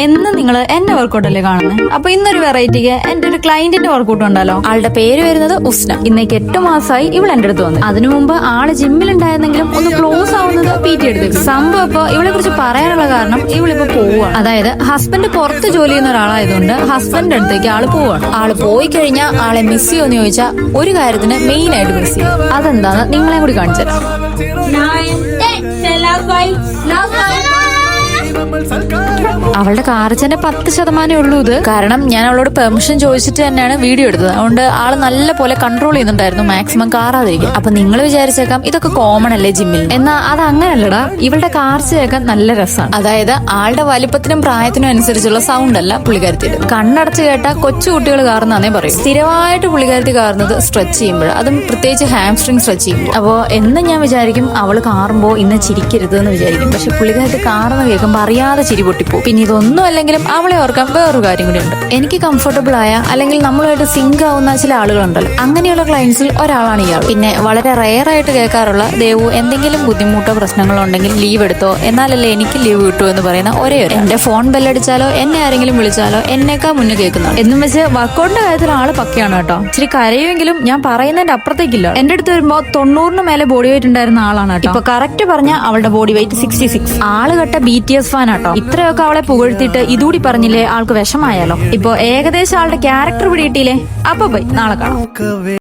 എന്ന് നിങ്ങൾ എന്റെ വർക്കൗട്ട് അല്ലേ കാണുന്നത്? അപ്പൊ ഇന്നൊരു വെറൈറ്റിക്ക് എന്റെ ഒരു ക്ലയന്റിന്റെ വർക്കൗട്ട് ഉണ്ടല്ലോ. ആളുടെ പേര് വരുന്നത് ഉസ്ന. ഇന്നേക്ക് 8 മാസമായി ഇവൾ എന്റെ അടുത്ത് വന്നു. അതിനു മുമ്പ് ആള് ജിമ്മിലുണ്ടായിരുന്നെങ്കിലും ഒന്ന് ക്ലോസ് ആവുന്നത് PT എടുത്തു. സംഭവം ഇപ്പൊ ഇവളെ കുറിച്ച് പറയാനുള്ള കാരണം ഇവളിപ്പോ പോവാണ്. അതായത് ഹസ്ബൻഡ് പുറത്ത് ജോലി ചെയ്യുന്ന ഒരാളായതുകൊണ്ട് ഹസ്ബൻഡിന്റെ അടുത്തേക്ക് ആള് പോവാണ്. ആള് പോയി കഴിഞ്ഞാൽ ആളെ മിസ് ചെയ്യുമെന്ന് ചോദിച്ചാൽ ഒരു കാര്യത്തിന് മെയിൻ ആയിട്ട് മിസ് ചെയ്യും. അതെന്താന്ന് നിങ്ങളെ കൂടി കാണിച്ചു തരാം. അവളുടെ കാർച്ചന്റെ 10% ഉള്ളൂ ഇത്. കാരണം ഞാൻ അവളോട് പെർമിഷൻ ചോദിച്ചിട്ട് തന്നെയാണ് വീഡിയോ എടുത്തത്. അതുകൊണ്ട് ആള് നല്ല പോലെ കൺട്രോൾ ചെയ്യുന്നുണ്ടായിരുന്നു മാക്സിമം കാറാതിരിക്കും. അപ്പൊ നിങ്ങൾ വിചാരിച്ചേക്കാം ഇതൊക്കെ കോമൺ അല്ലേ ജിമ്മിൽ. എന്നാ അത് അങ്ങനല്ലടാ. ഇവളുടെ കാർച്ച കേൾക്കാൻ നല്ല രസമാണ്. അതായത് ആളുടെ വലിപ്പത്തിനും പ്രായത്തിനും അനുസരിച്ചുള്ള സൗണ്ട് അല്ല പുള്ളിക്കാരത്തിയുടെ. കണ്ണടച്ച് കേട്ടാൽ കൊച്ചു കുട്ടികൾ കാറുന്നേ പറയും. സ്ഥിരമായിട്ട് പുള്ളിക്കാരത്തി കാറുന്നത് സ്ട്രെച്ച് ചെയ്യുമ്പോൾ, അതും പ്രത്യേകിച്ച് ഹാംസ്ട്രിങ് സ്ട്രെച്ച് ചെയ്യുമ്പോൾ. അപ്പോൾ എന്നും ഞാൻ വിചാരിക്കും അവള് കാറുമ്പോ ഇന്ന് ചിരിക്കരുത് എന്ന് വിചാരിക്കും. പക്ഷെ പുള്ളിക്കാരത്തി കാറെന്ന് കേൾക്കുമ്പോൾ അറിയാതെ ചിരി പൊട്ടിപ്പോ. പിന്നെ ഇതൊന്നും അല്ലെങ്കിലും അവളെ ഓർക്കാൻ വേറൊരു കാര്യം കൂടി ഉണ്ട്. എനിക്ക് കംഫർട്ടബിൾ ആയ അല്ലെങ്കിൽ നമ്മളുമായിട്ട് സിങ്ക് ആവുന്ന ചില ആളുകളുണ്ടല്ലോ, അങ്ങനെയുള്ള ക്ലയൻസിൽ ഒരാളാണ് ഇയാൾ. പിന്നെ വളരെ റെയർ ആയിട്ട് കേൾക്കാറുള്ള ദേവു എന്തെങ്കിലും ബുദ്ധിമുട്ടോ പ്രശ്നങ്ങളോ ഉണ്ടെങ്കിൽ ലീവ് എടുത്തോ എന്നാലല്ലേ എനിക്ക് ലീവ് കിട്ടൂ എന്ന് പറയുന്ന ഒരേ ഒരു. എന്റെ ഫോൺ ബെല്ലടിച്ചാലോ എന്നെ ആരെങ്കിലും വിളിച്ചാലോ എന്നേക്കാൾ മുന്നേ കേൾക്കുന്നതാണ്. എന്നും വെച്ച് വർക്കൗട്ടിന്റെ കാര്യത്തിൽ ആള് പക്കയാണ് കേട്ടോ. ഇച്ചിരി കരയുമെങ്കിലും ഞാൻ പറയുന്നതിന്റെ അപ്പുറത്തേക്കില്ല. എന്റെ അടുത്ത് വരുമ്പോ 90 മേലെ ബോഡി വെയിറ്റ് ഉണ്ടായിരുന്ന ആളാണ് കേട്ടോ. ഇപ്പൊ കറക്റ്റ് പറഞ്ഞ അവളുടെ ബോഡി വെയിറ്റ് 66. ആള് കെട്ട BTS ഫാൻ ആട്ടോ. ഇത്രയൊക്കെ അവളെ പുകഴ്ത്തിയിട്ട് ഇതൂടി പറഞ്ഞില്ലേ ആൾക്ക് വിഷമായാലോ. ഇപ്പൊ ഏകദേശം ആളുടെ ക്യാരക്ടർ പിടിയിട്ടില്ലേ. അപ്പൊ ബൈ, നാളെ കാണാം.